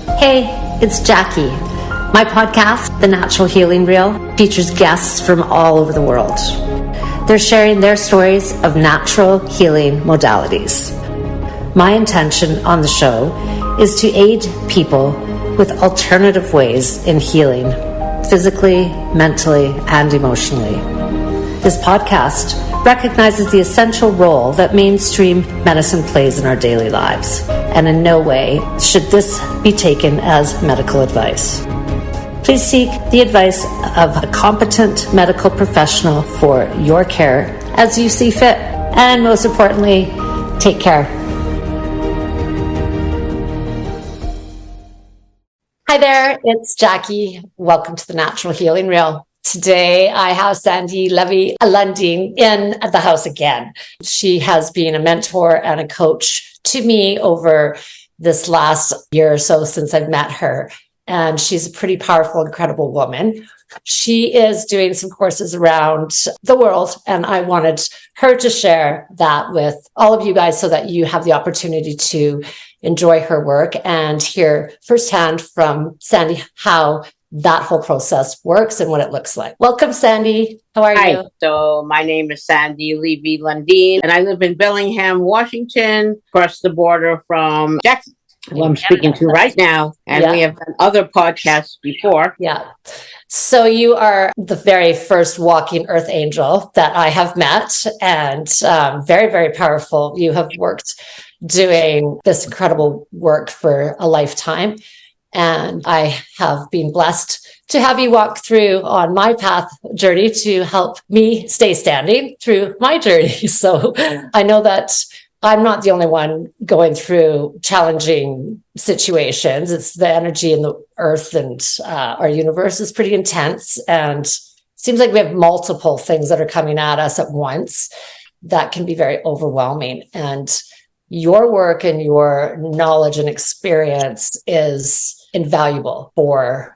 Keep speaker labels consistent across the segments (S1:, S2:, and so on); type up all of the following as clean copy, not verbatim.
S1: Hey, it's Jacquie. My podcast, The Natural Healing Reel, features guests from all over the world. They're sharing their stories of natural healing modalities. My intention on the show is to aid people with alternative ways in healing, physically, mentally, and emotionally. This podcast recognizes the essential role that mainstream medicine plays in our daily lives, and in no way should this be taken as medical advice. Please seek the advice of a competent medical professional for your care as you see fit, and most importantly, take care. Hi there, it's Jacquie. Welcome to the Natural Healing Reel. Today, I have Sandy Levey-Lunden in the house again. She has been a mentor and a coach to me over this last year or so since I've met her. And she's a pretty powerful, incredible woman. She is doing some courses around the world, and I wanted her to share that with all of you guys so that you have the opportunity to enjoy her work and hear firsthand from Sandy how that whole process works and what it looks like. Welcome, Sandy. How are you?
S2: So my name is Sandy Levey-Lunden, and I live in Bellingham, Washington, across the border from Jacquie, who I'm speaking to right now. And we have done other podcasts before.
S1: Yeah. So you are the very first walking earth angel that I have met, and very, very powerful. You have worked doing this incredible work for a lifetime. And I have been blessed to have you walk through on my path journey to help me stay standing through my journey. So I know that I'm not the only one going through challenging situations. It's the energy in the earth and our universe is pretty intense. And it seems like we have multiple things that are coming at us at once that can be very overwhelming. And your work and your knowledge and experience is invaluable for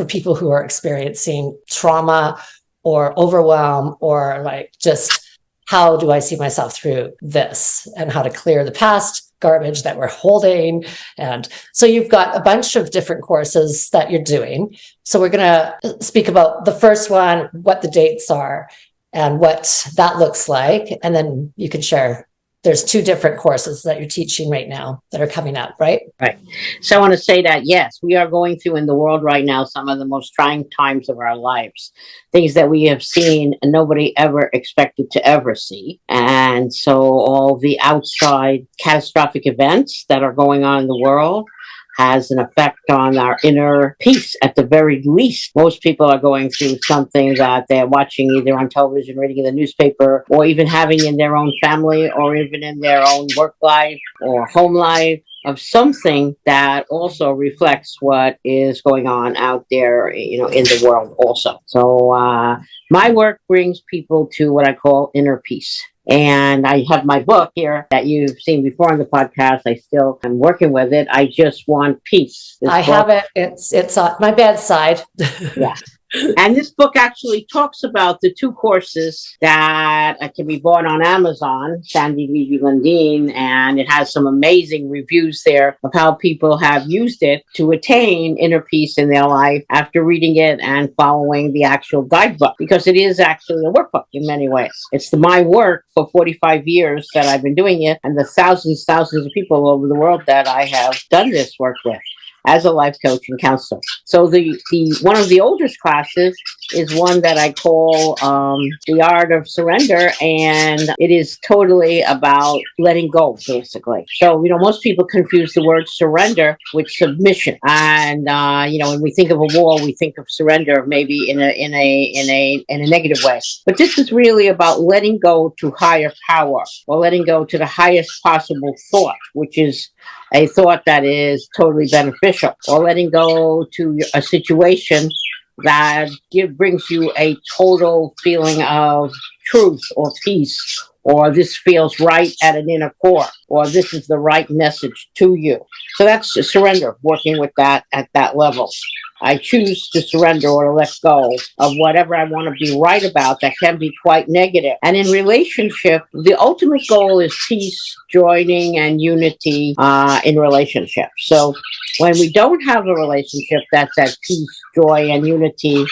S1: people who are experiencing trauma or overwhelm, or like just how do I see myself through this and how to clear the past garbage that we're holding. And so you've got a bunch of different courses that you're doing. So we're going to speak about the first one, what the dates are and what that looks like. And then you can share. There's 2 different courses that you're teaching right now that are coming up, right?
S2: Right. So I want to say that, yes, we are going through in the world right now some of the most trying times of our lives, things that we have seen and nobody ever expected to ever see. And so all the outside catastrophic events that are going on in the world has an effect on our inner peace. At the very least, most people are going through something that they're watching either on television, reading in the newspaper, or even having in their own family, or even in their own work life or home life, of something that also reflects what is going on out there, in the world also. So my work brings people to what I call inner peace. And I have my book here that you've seen before on the podcast. I'm working with it. I Just Want Peace.
S1: I have it. It's on my bedside.
S2: Yeah. And this book actually talks about the 2 courses that can be bought on Amazon, Sandy Levey-Lunden, and it has some amazing reviews there of how people have used it to attain inner peace in their life after reading it and following the actual guidebook, because it is actually a workbook in many ways. It's my work for 45 years that I've been doing it, and the thousands of people all over the world that I have done this work with as a life coach and counselor. So the one of the oldest classes is one that I call The Art of Surrender, and it is totally about letting go, basically. So most people confuse the word surrender with submission, and when we think of a war, we think of surrender maybe in a negative way. But this is really about letting go to higher power, or letting go to the highest possible thought, which is a thought that is totally beneficial, or letting go to a situation that brings you a total feeling of truth or peace, or this feels right at an inner core, or this is the right message to you. So that's surrender, working with that at that level. I choose to surrender or to let go of whatever I want to be right about that can be quite negative. And in relationship, the ultimate goal is peace, joining, and unity in relationships. So when we don't have a relationship that's at peace, joy, and unity,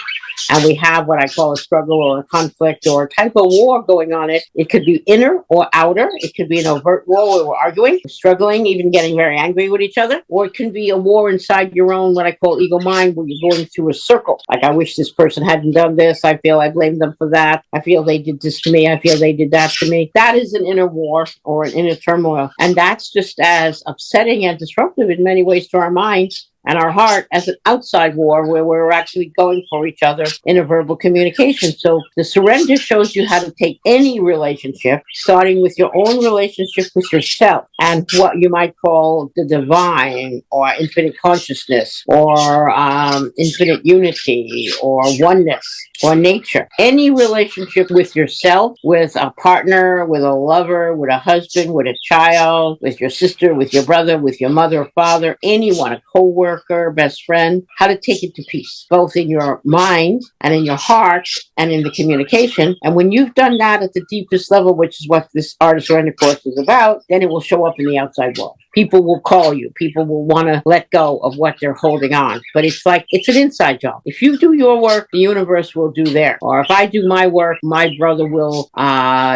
S2: and we have what I call a struggle or a conflict or a type of war going on, it could be inner or outer. It could be an overt war where we're arguing, struggling, even getting very angry with each other. Or it can be a war inside your own, what I call ego mind, where you're going through a circle. Like, I wish this person hadn't done this. I feel I blame them for that. I feel they did this to me. I feel they did that to me. That is an inner war or an inner turmoil. And that's just as upsetting and disruptive in many ways to our mind and our heart as an outside war where we're actually going for each other in a verbal communication. So the surrender shows you how to take any relationship, starting with your own relationship with yourself and what you might call the divine or infinite consciousness or infinite unity or oneness or nature. Any relationship with yourself, with a partner, with a lover, with a husband, with a child, with your sister, with your brother, with your mother or father, anyone, a co-worker, best friend, how to take it to peace, both in your mind and in your heart and in the communication. And when you've done that at the deepest level, which is what this Artist Surrender course is about, then it will show up in the outside world. People will call you. People will want to let go of what they're holding on. But it's like, it's an inside job. If you do your work, the universe will do theirs. Or if I do my work, my brother will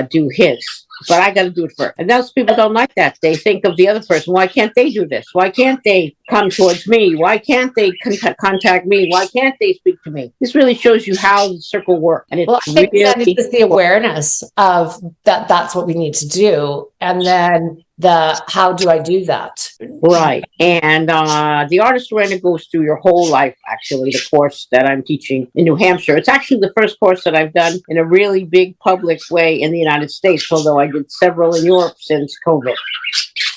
S2: do his. But I got to do it first. And those people don't like that. They think of the other person. Why can't they do this? Why can't they come towards me? Why can't they contact me? Why can't they speak to me? This really shows you how the circle works. And it's
S1: I think that it's just the awareness of that. That's what we need to do. And then how do I do that?
S2: Right. And the Artist Surrender goes through your whole life, actually, the course that I'm teaching in New Hampshire. It's actually the first course that I've done in a really big public way in the United States, although I did several in Europe since COVID.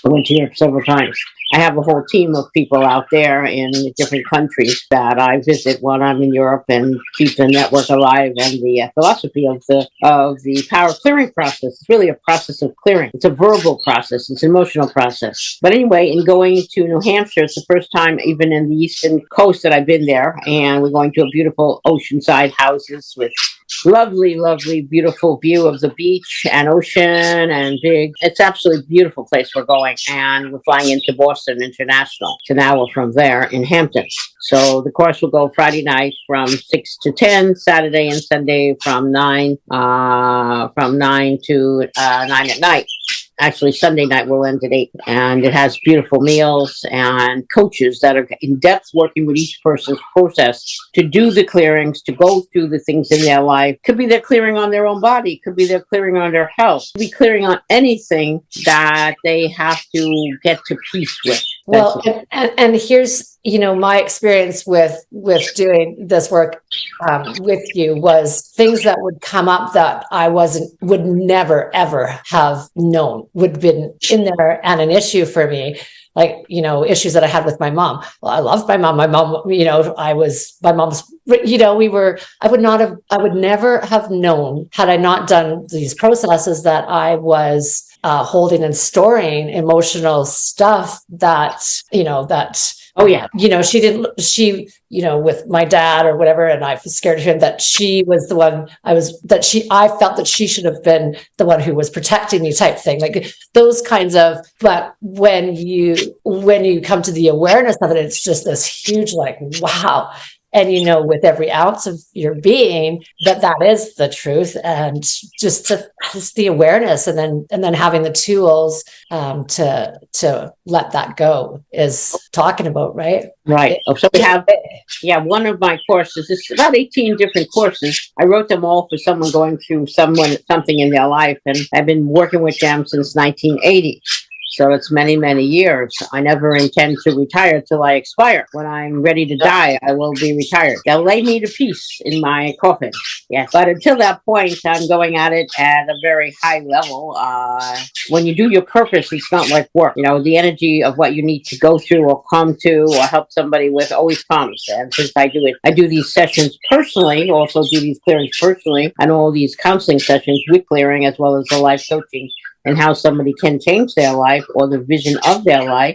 S2: I went to Europe several times. I have a whole team of people out there in different countries that I visit when I'm in Europe and keep the network alive. And the philosophy of the power clearing process, it's really a process of clearing. It's a verbal process. It's an emotional process. But anyway, in going to New Hampshire, it's the first time even in the eastern coast that I've been there. And we're going to a beautiful oceanside houses with lovely, lovely, beautiful view of the beach and ocean and big. It's absolutely beautiful place we're going. And we're flying into Boston International. It's an hour from there in Hampton. So the course will go Friday night from 6 to 10, Saturday and Sunday from 9 to 9 at night. Actually, Sunday night will end at 8. And it has beautiful meals and coaches that are in depth working with each person's process to do the clearings, to go through the things in their life. Could be they're clearing on their own body. Could be they're clearing on their health. Could be clearing on anything that they have to get to peace with.
S1: Well, and here's, my experience with doing this work with you was things that would come up that I would never, ever have known would have been in there and an issue for me. Like, issues that I had with my mom. Well, I loved my mom. My mom, I would never have known had I not done these processes that I was holding and storing emotional stuff that. Oh yeah. With my dad or whatever, and I was scared of him, that she was the one I felt that she should have been the one who was protecting me type thing, like those kinds of, but when you come to the awareness of it, it's just this huge, like, wow. And, with every ounce of your being, that is the truth. And just the awareness and then having the tools to let that go is talking about, right?
S2: Right. So we have, one of my courses, it's about 18 different courses. I wrote them all for someone going through something in their life. And I've been working with them since 1980. So it's many, many years. I never intend to retire till I expire. When I'm ready to die, I will be retired. They'll lay me to peace in my coffin. Yes. But until that point, I'm going at it at a very high level. When you do your purpose, it's not like work. The energy of what you need to go through or come to or help somebody with always comes. And since I do these sessions personally, also do these clearings personally, and all these counseling sessions with clearing as well as the life coaching and how somebody can change their life or the vision of their life.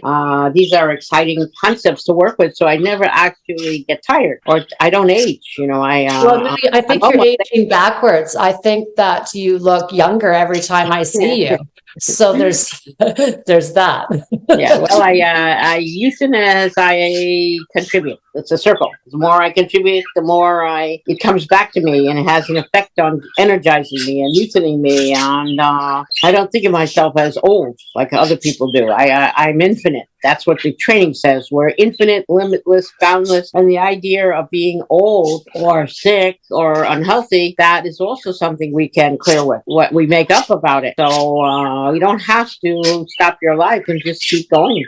S2: These are exciting concepts to work with, so I never actually get tired, or I don't age.
S1: I think you're aging backwards. I think that you look younger every time I see you. So there's that.
S2: Yeah, well, I use it as I contribute. It's a circle. The more I contribute, the more it comes back to me, and it has an effect on energizing me and youthening me. And I don't think of myself as old like other people do. I'm infinite. That's what the training says. We're infinite, limitless, boundless. And the idea of being old or sick or unhealthy, that is also something we can clear with, what we make up about it. So you don't have to stop your life and just keep going.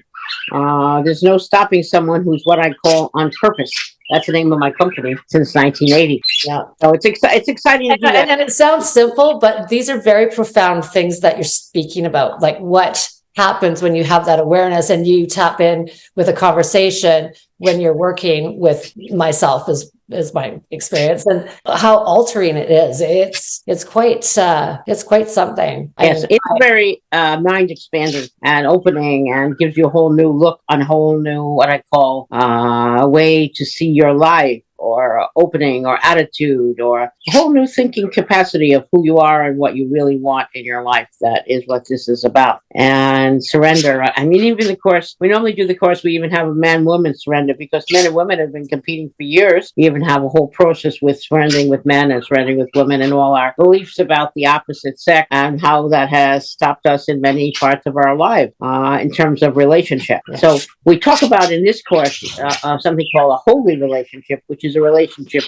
S2: There's no stopping someone who's what I call on purpose. That's the name of my company since 1980. Yeah. So it's exciting to do that.
S1: And it sounds simple, but these are very profound things that you're speaking about. Like what happens when you have that awareness and you tap in with a conversation when you're working with myself is my experience, and how altering it is. It's quite something.
S2: Yes, it's very mind expanding and opening, and gives you a whole new look on a whole new, what I call, way to see your life, or opening, or attitude, or a whole new thinking capacity of who you are and what you really want in your life. That is what this is about. And surrender. I mean, even the course, we normally do the course, we even have a man-woman surrender, because men and women have been competing for years. We even have a whole process with surrendering with men and surrendering with women, and all our beliefs about the opposite sex, and how that has stopped us in many parts of our life in terms of relationship. So we talk about in this course something called a holy relationship, which is a relationship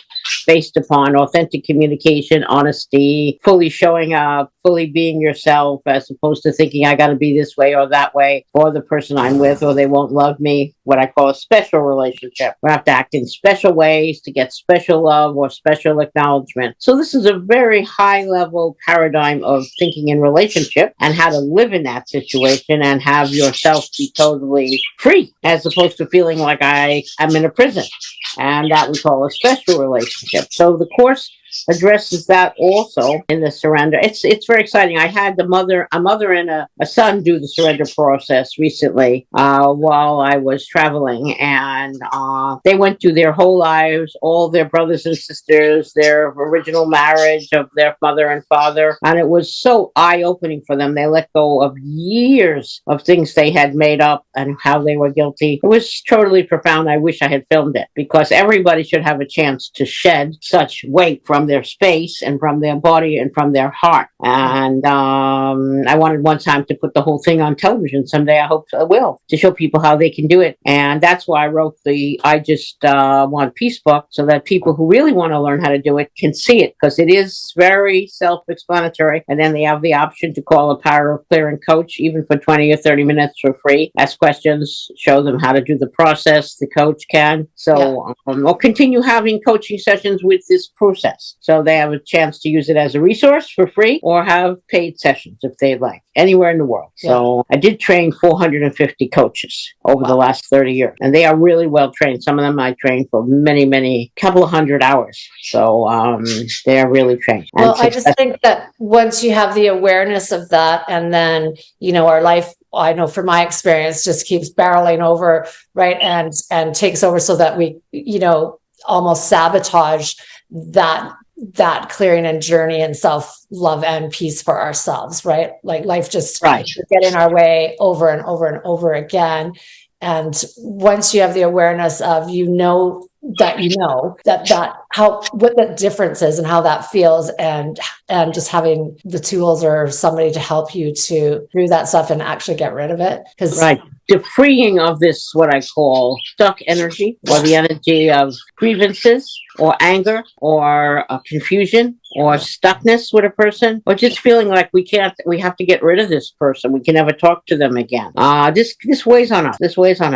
S2: based upon authentic communication, honesty, fully showing up, fully being yourself, as opposed to thinking I got to be this way or that way for the person I'm with, or they won't love me. What I call a special relationship. We have to act in special ways to get special love or special acknowledgement. So this is a very high level paradigm of thinking in relationship, and how to live in that situation and have yourself be totally free, as opposed to feeling like I'm in a prison. And that we call a special relationship. So the course addresses that also in the surrender. It's very exciting. I had a mother and a son do the surrender process recently while I was traveling, and they went through their whole lives, all their brothers and sisters, their original marriage of their mother and father, and it was so eye-opening for them. They let go of years of things they had made up and how they were guilty. It was totally profound. I wish I had filmed it, because everybody should have a chance to shed such weight from their space and from their body and from their heart. And I wanted one time to put the whole thing on television. Someday I hope I will, to show people how they can do it. And that's why I wrote the I Just Want Peace book, so that people who really want to learn how to do it can see it, because it is very self-explanatory. And then they have the option to call a power of clearing coach, even for 20 or 30 minutes for free. Ask questions, show them how to do the process. The coach can. So or continue having coaching sessions with this process. So they have a chance to use it as a resource for free, or have paid sessions if they'd like, anywhere in the world. So I did train 450 coaches over the last 30 years, and they are really well trained. Some of them I trained for many, couple of hundred hours. So they are really trained.
S1: Well, I just think that once you have the awareness of that, and then, our life, I know from my experience, just keeps barreling over, right? And takes over, so that we, almost sabotage that clearing and journey and self-love and peace for ourselves, right? Like life just get in our way over and over and over again. And once you have the awareness of, what the difference is and how that feels, and just having the tools or somebody to help you through that stuff and actually get rid of it.
S2: The freeing of this, what I call stuck energy, or the energy of grievances or anger or confusion or stuckness with a person, or just feeling like we have to get rid of this person. We can never talk to them again. This weighs on us.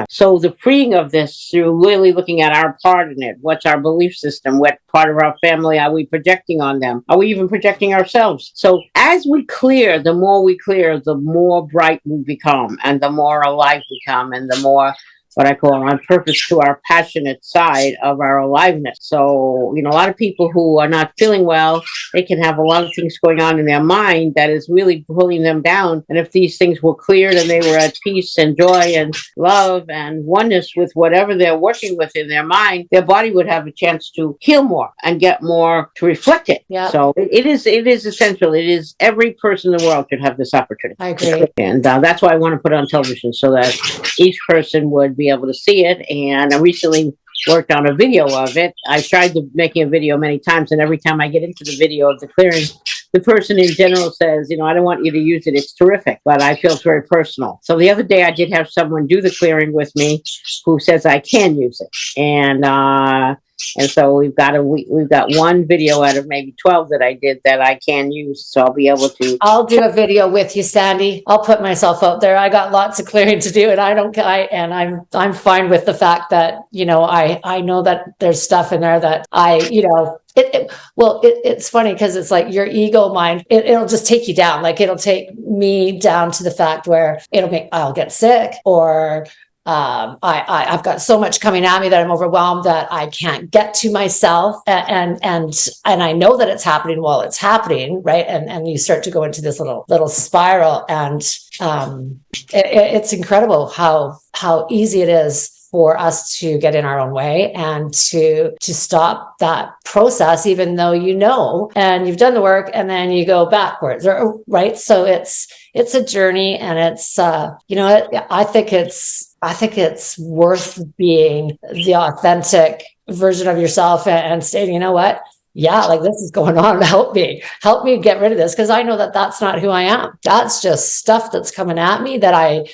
S2: So the freeing of this through really looking at our part in it. What's our belief system? What part of our family are we projecting on them? Are we even projecting ourselves? So as we clear, the more we clear, the more bright we become, and the more alive we become, and the more what I call on purpose to our passionate side of our aliveness. So, a lot of people who are not feeling well, they can have a lot of things going on in their mind that is really pulling them down. And if these things were cleared and they were at peace and joy and love and oneness with whatever they're working with in their mind, their body would have a chance to heal more and get more to reflect it.
S1: Yeah.
S2: So it is essential. It is every person in the world should have this opportunity.
S1: I agree.
S2: And that's why I want to put it on television, so that each person would be able to see it. And I recently worked on a video of it. I tried making a video many times, and every time I get into the video of the clearing, the person in general says, I don't want you to use it. It's terrific, but I feel it's very personal. So the other day I did have someone do the clearing with me who says I can use it. And so we've got one video out of maybe 12 that I did that I can use. So I'll be able to.
S1: I'll do a video with you, Sandy. I'll put myself out there. I got lots of clearing to do, and I'm fine with the fact that, I know that there's stuff in there that it's funny because it's like your ego mind, it'll just take you down. Like it'll take me down to the fact where I'll get sick, or I've got so much coming at me that I'm overwhelmed that I can't get to myself, and I know that it's happening while it's happening, right? And you start to go into this little spiral, and it's incredible how easy it is for us to get in our own way and to stop that process, even though and you've done the work, and then you go backwards, right? So it's a journey, and it's I think it's worth being the authentic version of yourself and stating, you know what? Yeah, like this is going on. Help me get rid of this. Cause I know that that's not who I am. That's just stuff that's coming at me that an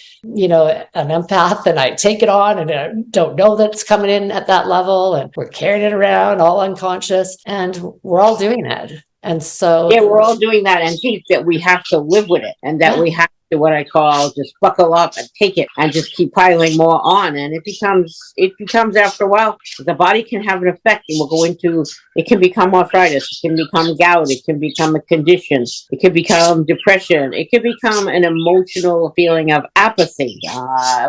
S1: empath, and I take it on and I don't know that it's coming in at that level, and we're carrying it around all unconscious, and we're all doing it. And so,
S2: yeah, we're all doing that, and think that we have to live with it, and that we have to, what I call, just buckle up and take it and just keep piling more on. And it becomes after a while, the body can have an effect, and it can become arthritis, it can become gout, it can become a condition, it can become depression, it can become an emotional feeling of apathy,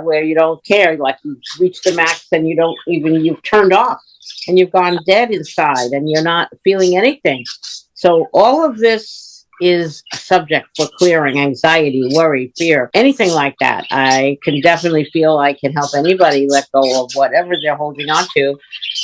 S2: where you don't care, like you've reached the max and you've turned off and you've gone dead inside and you're not feeling anything. So all of this is a subject for clearing: anxiety, worry, fear, anything like that. I can definitely feel I can help anybody let go of whatever they're holding on to,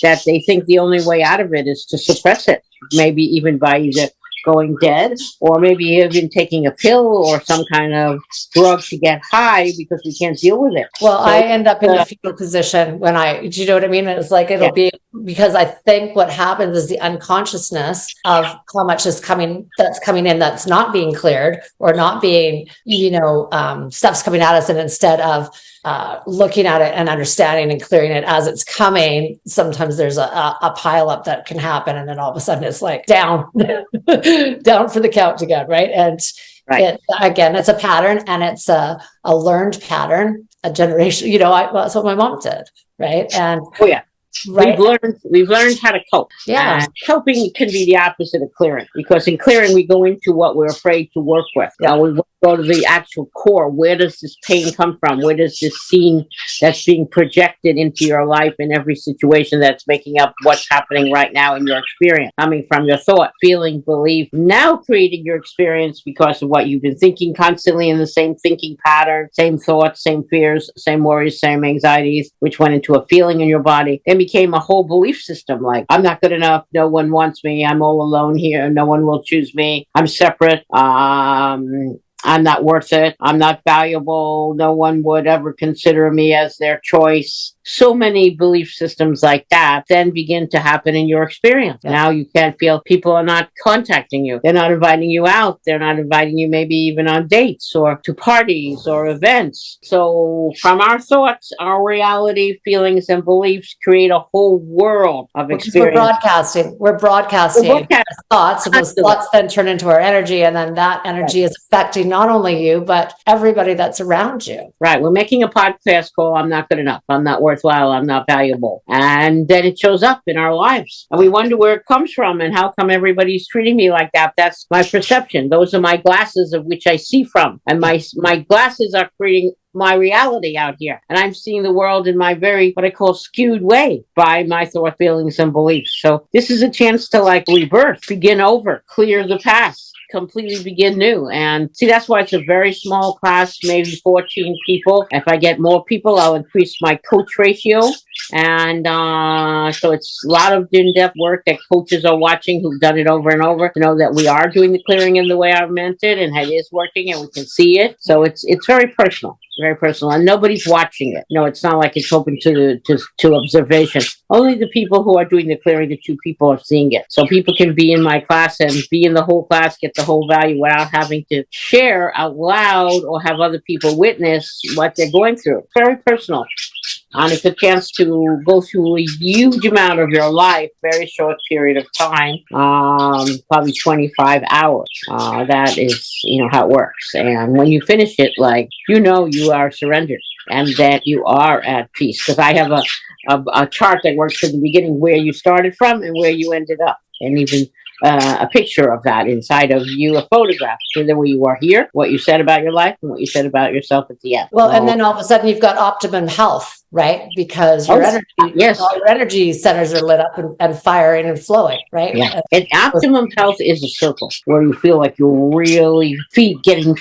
S2: that they think the only way out of it is to suppress it, maybe even by either going dead, or maybe even taking a pill or some kind of drug to get high because we can't deal with it.
S1: Well, so I end up in the fetal position when do you know what I mean? It's like, it'll be, because I think what happens is the unconsciousness of how much that's coming in, that's not being cleared, or not being, stuff's coming at us. And instead of looking at it and understanding and clearing it as it's coming, sometimes there's a pile up that can happen, and then all of a sudden it's like down down for the count again, right? And it's a pattern, and it's a learned pattern, a generation. That's what my mom did, right? And right.
S2: We've learned how to cope.
S1: Yeah.
S2: Coping can be the opposite of clearing, because in clearing we go into what we're afraid to work with. Yeah. We go to the actual core. Where does this pain come from? Where does this scene that's being projected into your life in every situation that's making up what's happening right now in your experience? Coming from your thought, feeling, belief, now creating your experience because of what you've been thinking, constantly in the same thinking pattern, same thoughts, same fears, same worries, same anxieties, which went into a feeling in your body. Then became a whole belief system, like, I'm not good enough, no one wants me, I'm all alone here, no one will choose me, I'm separate, I'm not worth it, I'm not valuable, no one would ever consider me as their choice. So many belief systems like that then begin to happen in your experience. Yeah. Now you can't feel people are not contacting you. They're not inviting you out. They're not inviting you maybe even on dates or to parties or events. So from our thoughts, our reality, feelings, and beliefs create a whole world of experience.
S1: We're broadcasting thoughts, and those thoughts then turn into our energy, and then that energy is affecting not only you, but everybody that's around you.
S2: Right. We're making a podcast call, I'm not good enough, I'm not worth worthwhile, I'm not valuable. And then it shows up in our lives. And we wonder where it comes from and how come everybody's treating me like that. That's my perception. Those are my glasses of which I see from. And my glasses are creating my reality out here. And I'm seeing the world in my very, what I call skewed way by my thought, feelings, and beliefs. So this is a chance to like rebirth, begin over, clear the past, completely begin new. And see, that's why it's a very small class, maybe 14 people. If I get more people, I'll increase my coach ratio. And so it's a lot of in-depth work that coaches are watching who've done it over and over to know that we are doing the clearing in the way I've meant it, and it is working, and we can see it. So it's very personal. Very personal, and nobody's watching it. No, it's not like it's open to observation. Only the people who are doing the clearing, the 2 people, are seeing it. So people can be in my class and be in the whole class, get the whole value without having to share out loud or have other people witness what they're going through. Very personal. And it's a chance to go through a huge amount of your life, very short period of time, probably 25 hours. That is, how it works. And when you finish it, you are surrendered and that you are at peace. Because I have a chart that works from the beginning where you started from and where you ended up. And even a picture of that inside of you, a photograph, so that where you are here, what you said about your life, and what you said about yourself at the end.
S1: Well, and then all of a sudden you've got optimum health, right? Because your all your energy centers are lit up and firing and flowing, right?
S2: Yeah. And optimum health is a circle where you feel like you're really feeding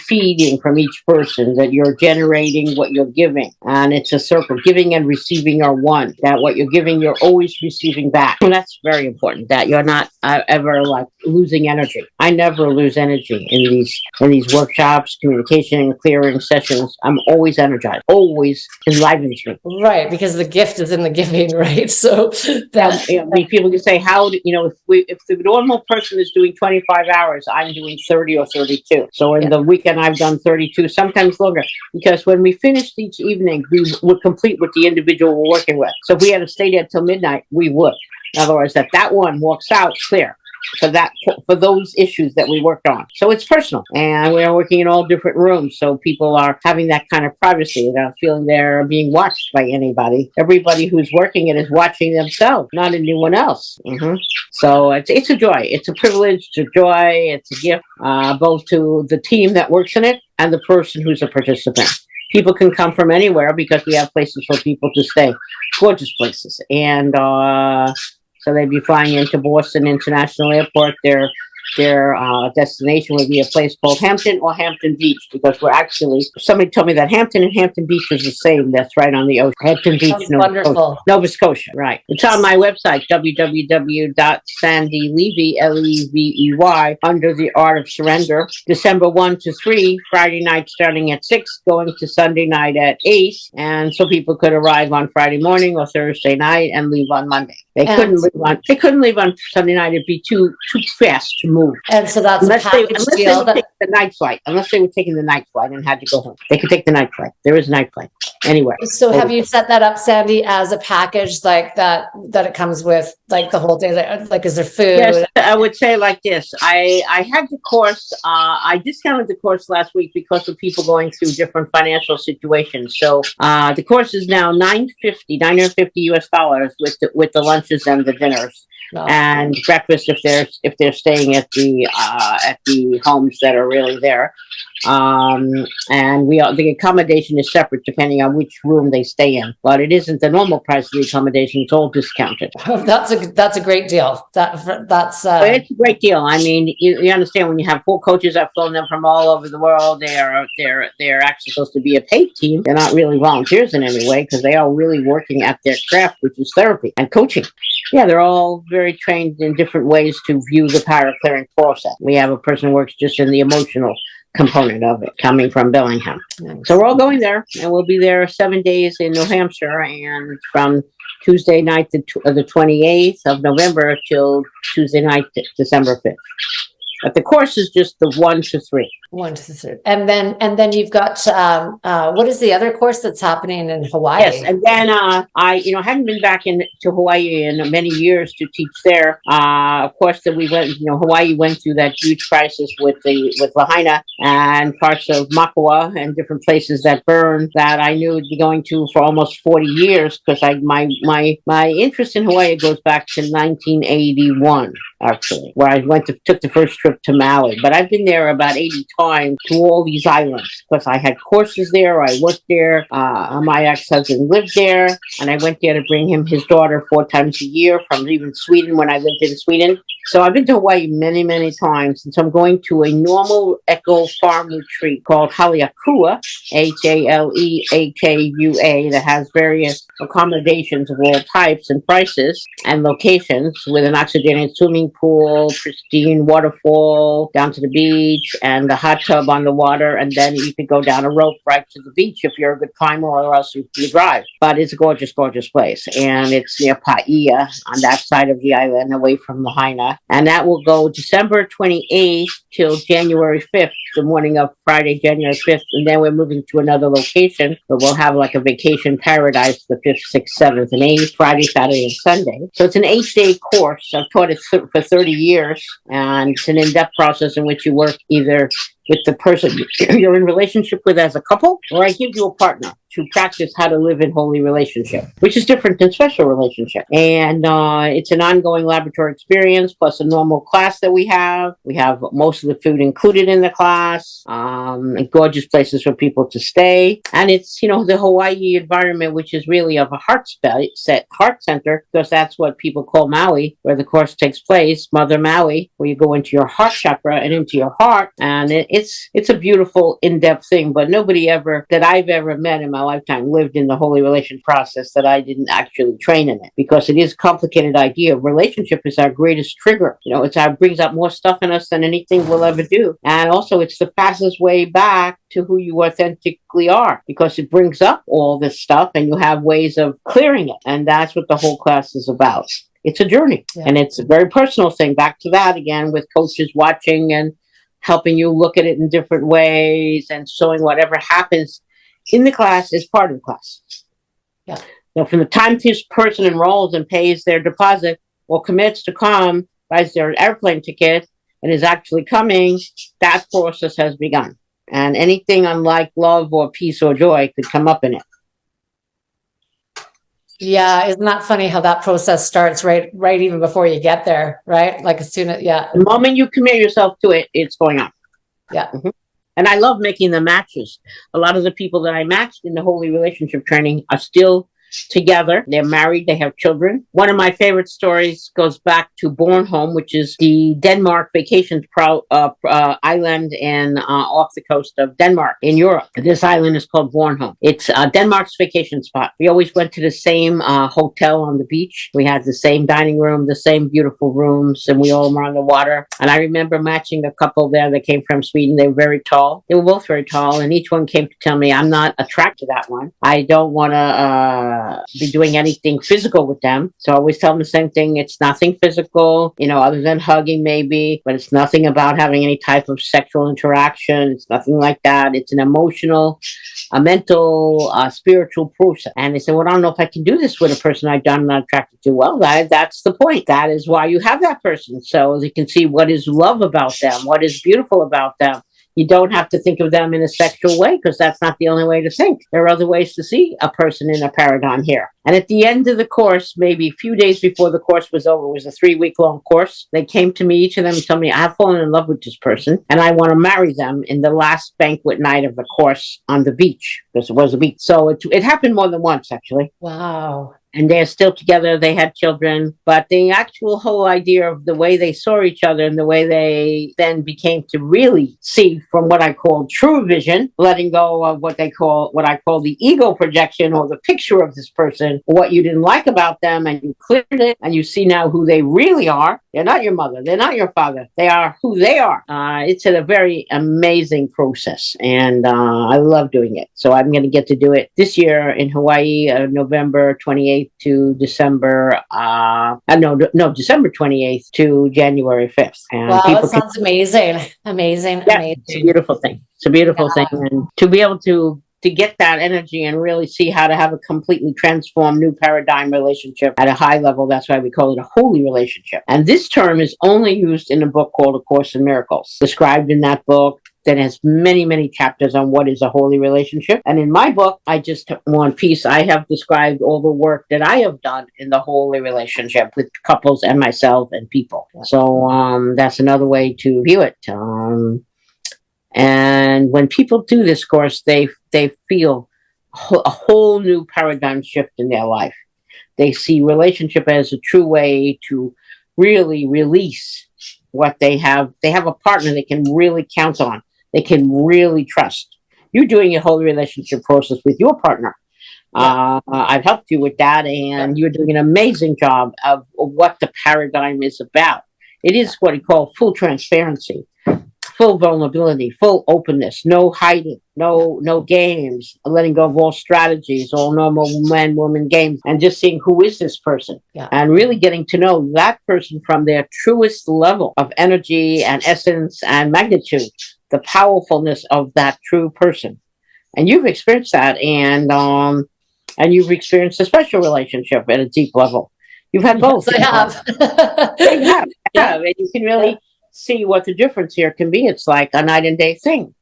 S2: from each person, that you're generating what you're giving. And it's a circle. Giving and receiving are one. That what you're giving, you're always receiving back. And that's very important, that you're not ever like losing energy. I never lose energy in these workshops, communication and clearing sessions. I'm always energized, always enlivens me.
S1: Right, because the gift is in the giving, right? So that
S2: people can say, if the normal person is doing 25 hours, I'm doing 30 or 32. So in the weekend, I've done 32, sometimes longer, because when we finished each evening, we were complete with the individual we're working with. So if we had to stay there till midnight, we would. In other words, that one walks out clear for those issues that we worked on. So it's personal, and we are working in all different rooms, so people are having that kind of privacy. They're not feeling they're being watched by anybody. Everybody who's working it is watching themselves, not anyone else. So it's a joy. It's a privilege. It's a joy. It's a gift, both to the team that works in it and the person who's a participant. People can come from anywhere because we have places for people to stay, gorgeous places. And so they'd be flying into Boston International Airport. Their destination would be a place called Hampton or Hampton Beach, because somebody told me that Hampton and Hampton Beach is the same. That's right on the ocean. Hampton Beach, Nova Scotia, right. It's on my website, www.sandylevey, under the Art of Surrender. December 1 to 3, Friday night starting at 6, going to Sunday night at 8. And so people could arrive on Friday morning or Thursday night and leave on Monday. They couldn't leave on Sunday night. It'd be too fast to move.
S1: And so that's
S2: unless they would take the night flight. Unless they were taking the night flight and had to go home, they could take the night flight. There is a night flight anywhere.
S1: So have you set that up, Sandy, as a package like that it comes with like the whole day? Like, is there food?
S2: Yes, I would say like this. I had the course. I discounted the course last week because of people going through different financial situations. So the course is now $950 US with the lunches and the dinners. No. And breakfast if they're staying at the homes that are really there. And the accommodation is separate depending on which room they stay in, but it isn't the normal price of the accommodation. It's all discounted.
S1: That's a great deal. It's
S2: a great deal. I mean, you understand, when you have 4 coaches, I've flown them from all over the world. They're actually supposed to be a paid team. They're not really volunteers in any way, because they are really working at their craft, which is therapy and coaching. Yeah, they're all very trained in different ways to view the power clearing process. We have a person who works just in the emotional component of it, coming from Bellingham. Nice. So we're all going there, and we'll be there 7 days in New Hampshire, and from Tuesday night the 28th of November till Tuesday night, December 5th. But the course is just the 1 to 3.
S1: 1 to 3. And then you've got, what is the other course that's happening in Hawaii?
S2: Yes, and then I haven't been back to Hawaii in many years to teach there. Of course, that we went, Hawaii went through that huge crisis with Lahaina and parts of Makua and different places that burned that I knew would be going to for almost 40 years, because my interest in Hawaii goes back to 1981. Actually, where I took the first trip to Maui. But I've been there about 80 times to all these islands, because I had courses there, I worked there, my ex-husband lived there, and I went there to bring him his daughter 4 times a year from even Sweden when I lived in Sweden. So I've been to Hawaii many, many times, and so I'm going to a normal eco farm retreat called Haleakua, Haleakua, that has various accommodations of all types and prices and locations, with an oxygenated swimming pool, pristine waterfall down to the beach, and a hot tub on the water, and then you could go down a rope right to the beach if you're a good climber, or else you drive. But it's a gorgeous, gorgeous place, and it's near Paia on that side of the island, away from Lahaina. And that will go December 28th till January 5th, the morning of Friday, January 5th. And then we're moving to another location where we'll have like a vacation paradise the 5th, 6th, 7th, and 8th, Friday, Saturday, and Sunday. So it's an 8-day course. I've taught it for 30 years, and it's an in-depth process in which you work either with the person you're in relationship with as a couple, or I give you a partner to practice how to live in holy relationship, which is different than special relationship. And it's an ongoing laboratory experience, plus a normal class that we have. We have most of the food included in the class, gorgeous places for people to stay. And it's, the Hawaii environment, which is really of a heart center, because that's what people call Maui, where the course takes place, Mother Maui, where you go into your heart chakra and into your heart. And it's a beautiful, in-depth thing, but nobody that I've ever met in my lifetime lived in the holy relation process that I didn't actually train in it, because it is a complicated idea. Relationship is our greatest trigger. It brings out more stuff in us than anything we'll ever do. And also it's the fastest way back to who you authentically are, because it brings up all this stuff and you have ways of clearing it. And that's what the whole class is about. It's a journey, and it's a very personal thing. Back to that again, with coaches watching and helping you look at it in different ways, and showing whatever happens in the class is part of the class.
S1: Yeah.
S2: Now, from the time this person enrolls and pays their deposit or commits to come, buys their airplane ticket, and is actually coming, that process has begun. And anything unlike love or peace or joy could come up in it.
S1: Yeah, isn't that funny how that process starts right even before you get there, right? Like as soon as,
S2: the moment you commit yourself to it, it's going on.
S1: Yeah.
S2: Mm-hmm. And I love making the matches. A lot of the people that I matched in the holy relationship training are still together. They're married. They have children. One of my favorite stories goes back to Bornholm, which is the Denmark vacation island and off the coast of Denmark in Europe. This island is called Bornholm. It's Denmark's vacation spot. We always went to the same hotel on the beach. We had the same dining room, the same beautiful rooms, and we all were on the water. And I remember matching a couple there that came from Sweden. They were very tall. They were both very tall, and each one came to tell me, I'm not attracted to that one. I don't want to be doing anything physical with them. So I always tell them the same thing. It's nothing physical, other than hugging maybe, but it's nothing about having any type of sexual interaction. It's nothing like that. It's an emotional, a mental, spiritual process. And they said, well, I don't know if I can do this with a person I'm not attracted to. Well, that's the point. That is why you have that person. So you can see what is love about them, what is beautiful about them. You don't have to think of them in a sexual way, because that's not the only way to think. There are other ways to see a person in a paradigm here. And at the end of the course, maybe a few days before the course was over, it was a 3-week-long course. They came to me, each of them, and told me, I have fallen in love with this person, and I want to marry them in the last banquet night of the course on the beach, because it was a beach. So it happened more than once, actually.
S1: Wow.
S2: And they're still together. They had children. But the actual whole idea of the way they saw each other and the way they then became to really see from what I call true vision, letting go of what I call the ego projection, or the picture of this person, what you didn't like about them, and you cleared it, and you see now who they really are. They're not your mother. They're not your father. They are who they are. It's a very amazing process, and I love doing it. So I'm going to get to do it this year in Hawaii, November 28th to December. December 28th to January 5th. And
S1: wow, that sounds amazing. Amazing.
S2: It's a beautiful thing. It's a beautiful thing, and to be able to get that energy and really see how to have a completely transformed new paradigm relationship at a high level. That's why we call it a holy relationship. And this term is only used in a book called A Course in Miracles, described in that book that has many, many chapters on what is a holy relationship. And in my book, I just one piece, I have described all the work that I have done in the holy relationship with couples and myself and people. So that's another way to view it. And when people do this course, they feel a whole new paradigm shift in their life. They see relationship as a true way to really release what they have. They have a partner they can really count on. They can really trust. You're doing a whole relationship process with your partner. I've helped you with that, and you're doing an amazing job of what the paradigm is about. It is what we call full transparency. Full vulnerability, full openness, no hiding, no games, letting go of all strategies, all normal man, woman games, and just seeing who is this person, and really getting to know that person from their truest level of energy and essence and magnitude, the powerfulness of that true person. And you've experienced that, and you've experienced a special relationship at a deep level. You've had both.
S1: Yes, I have.
S2: And you can really see what the difference here can be. It's like a night and day thing.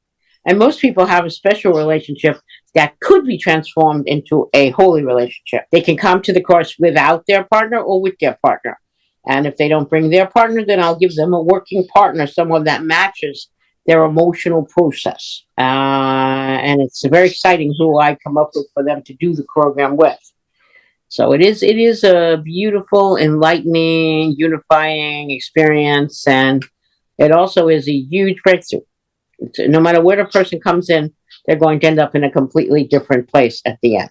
S2: And most people have a special relationship that could be transformed into a holy relationship. They can come to the course without their partner or with their partner. And if they don't bring their partner, then I'll give them a working partner, someone that matches their emotional process. And it's very exciting who I come up with for them to do the program with. So it is a beautiful, enlightening, unifying experience, and it also is a huge breakthrough. No matter where the person comes in, they're going to end up in a completely different place at the end.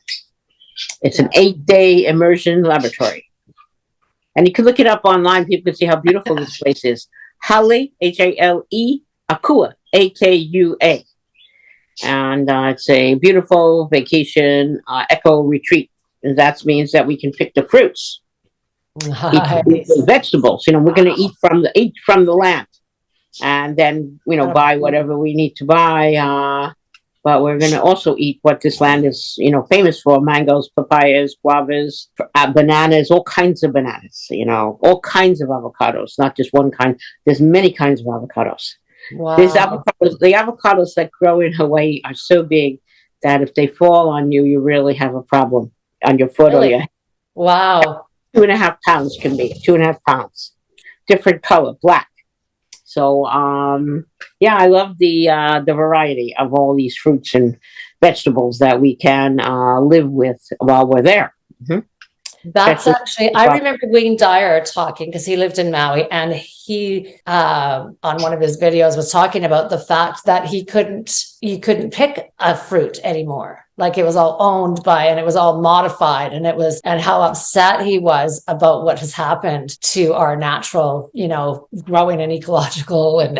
S2: It's an 8-day immersion laboratory. And you can look it up online. People can see how beautiful this place is. Hale, Hale, Akua, Akua. And it's a beautiful vacation eco retreat. And that means that we can pick the fruits, eat the vegetables. We're going to eat from the land. And then, buy whatever we need to buy. But we're going to also eat what this land is, famous for: mangoes, papayas, guavas, bananas, all kinds of bananas, all kinds of avocados, not just one kind. There's many kinds of avocados.
S1: Wow.
S2: There's avocados. The avocados that grow in Hawaii are so big that if they fall on you, you really have a problem on your foot or your head.
S1: Wow.
S2: 2.5 pounds can be 2.5 pounds. Different color, black. So, I love the variety of all these fruits and vegetables that we can live with while we're there. Mm-hmm.
S1: That's actually, I remember Wayne Dyer talking, because he lived in Maui, and he, on one of his videos, was talking about the fact that he couldn't pick a fruit anymore. Like, it was all owned by, and it was all modified, and how upset he was about what has happened to our natural, growing and ecological and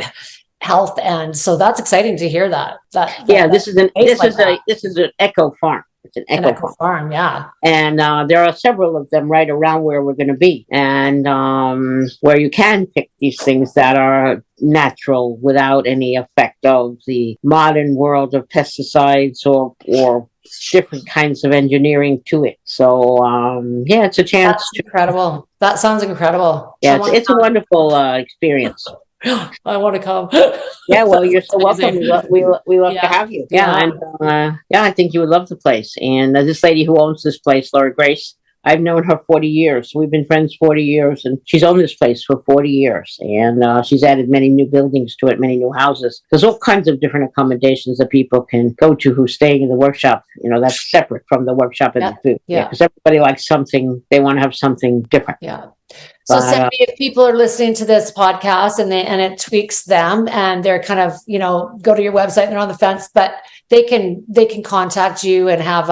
S1: health. And so that's exciting to hear that.
S2: This is an eco farm. It's an eco
S1: farm, yeah.
S2: And there are several of them right around where we're going to be, and where you can pick these things that are natural without any effect of the modern world of pesticides or different kinds of engineering to it. So it's a chance.
S1: That's incredible. That sounds incredible.
S2: Yeah, it's a wonderful experience.
S1: I want to come.
S2: Yeah, well, you're so welcome. We love to have you. I think you would love the place. And this lady who owns this place, Laura Grace, I've known her 40 years. We've been friends 40 years, and she's owned this place for 40 years. And she's added many new buildings to it, many new houses. There's all kinds of different accommodations that people can go to who's staying in the workshop. That's separate from the workshop and the food. Yeah, because everybody likes something. They want to have something different.
S1: Yeah. So, Sandy, if people are listening to this podcast and it tweaks them, and they're kind of, go to your website and they're on the fence, but they can contact you and have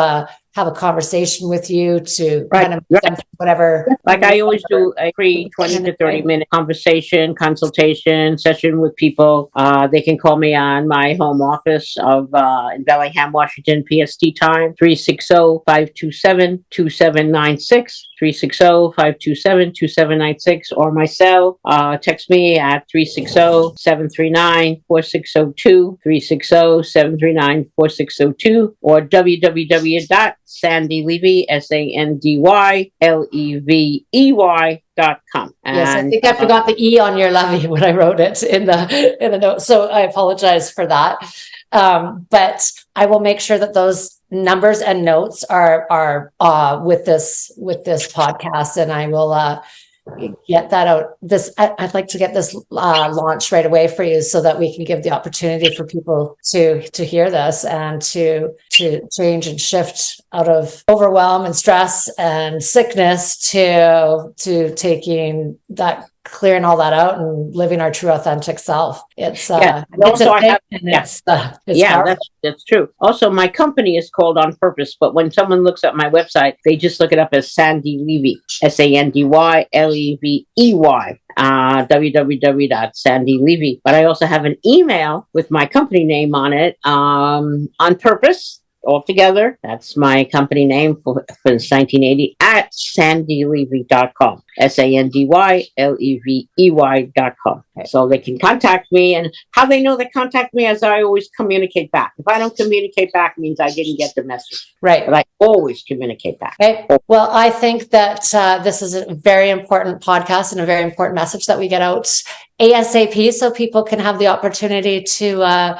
S1: have a conversation with you to
S2: Right,
S1: kind of
S2: right.
S1: whatever.
S2: Like I always do a free 20 to 30 minute conversation, consultation session with people. They can call me on my home office of in Bellingham, Washington, PST time, 360-527-2796, 360-527-2796, or my cell. Text me at 360-739-4602, 360-739-4602, or www.sandylevey, SANDYLEVEY.com.
S1: Yes, I think I forgot the E on your levy when I wrote it in the note. So I apologize for that. But I will make sure that those numbers and notes are with this podcast, and I will get that out. I'd like to get this launched right away for you, so that we can give the opportunity for people to hear this and to change and shift out of overwhelm and stress and sickness to taking that, clearing all that out and living our true authentic self. It's that's
S2: true. Also, my company is called On Purpose, but when someone looks at my website, they just look it up as Sandy Levey, SANDYLEVEY, www.sandylevey. But I also have an email with my company name on it, On Purpose, altogether. That's my company name since 1980, at sandylevey.com, SANDYLEVEY.com. So they can contact me, and how they know they contact me is I always communicate back. If I don't communicate back, it means I didn't get the message.
S1: Right.
S2: But I always communicate back.
S1: Okay. Well, I think that this is a very important podcast and a very important message that we get out ASAP, so people can have the opportunity to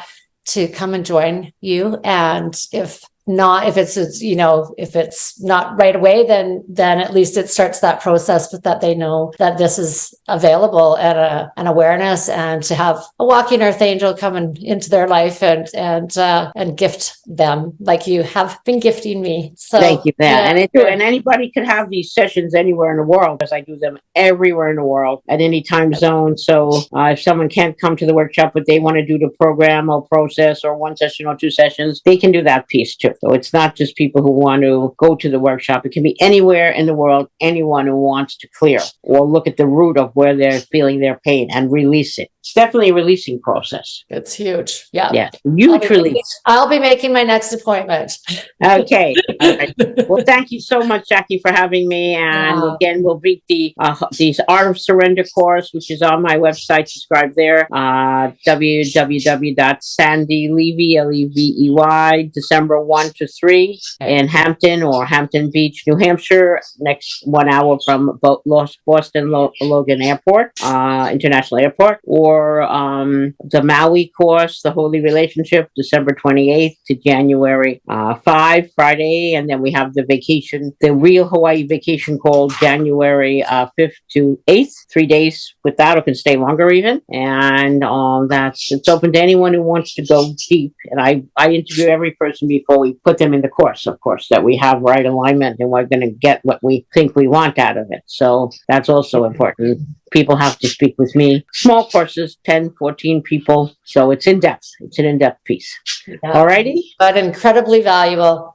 S1: come and join you. And if it's not right away, then at least it starts that process, but that they know that this is available, and an awareness, and to have a walking earth angel coming into their life and gift them like you have been gifting me. So
S2: thank you. And anybody could have these sessions anywhere in the world, because I do them everywhere in the world at any time zone. So if someone can't come to the workshop, but they want to do the program or process or one session or two sessions, they can do that piece too. So it's not just people who want to go to the workshop. It can be anywhere in the world, anyone who wants to clear or look at the root of where they're feeling their pain and release it. It's definitely a releasing process.
S1: It's huge. Yeah.
S2: Yeah. Huge release.
S1: I'll be making my next appointment.
S2: Okay. All right. Well, thank you so much, Jacquie, for having me. And again, we'll read these Art of Surrender course, which is on my website. Subscribe there. www.sandylevey, LEVEY, December 1 to 3 in Hampton or Hampton Beach, New Hampshire. Next 1 hour from Boston Logan Airport, International Airport. Or the Maui course, The Holy Relationship, December 28th to January 5, Friday. And then we have the vacation, the real Hawaii vacation, called January 5th to 8th, 3 days with that, or can stay longer even. And it's open to anyone who wants to go deep. And I interview every person before we put them in the course, of course, that we have right alignment and we're going to get what we think we want out of it. So that's also important. People have to speak with me. Small courses, 10, 14 people. So it's in depth. It's an in-depth piece. Yeah. All righty.
S1: But incredibly valuable.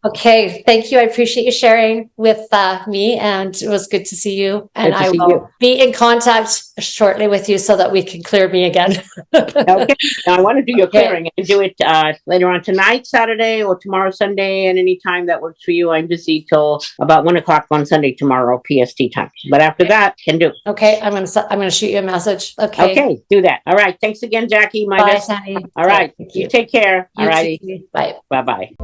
S1: Okay. Thank you. I appreciate you sharing with me, and it was good to see you. And I will be in contact shortly with you so that we can clear me again.
S2: Okay. Now I want to do your clearing and do it later on tonight, Saturday, or tomorrow, Sunday, and any time that works for you. I'm busy till about 1 o'clock on Sunday tomorrow, PST time. But after that, can do.
S1: Okay. I'm gonna shoot you a message. Okay.
S2: Okay. Do that. All right. Thanks again, Jacquie.
S1: Bye, Sandy.
S2: All right. You take care. All righty.
S1: Bye.
S2: Bye-bye.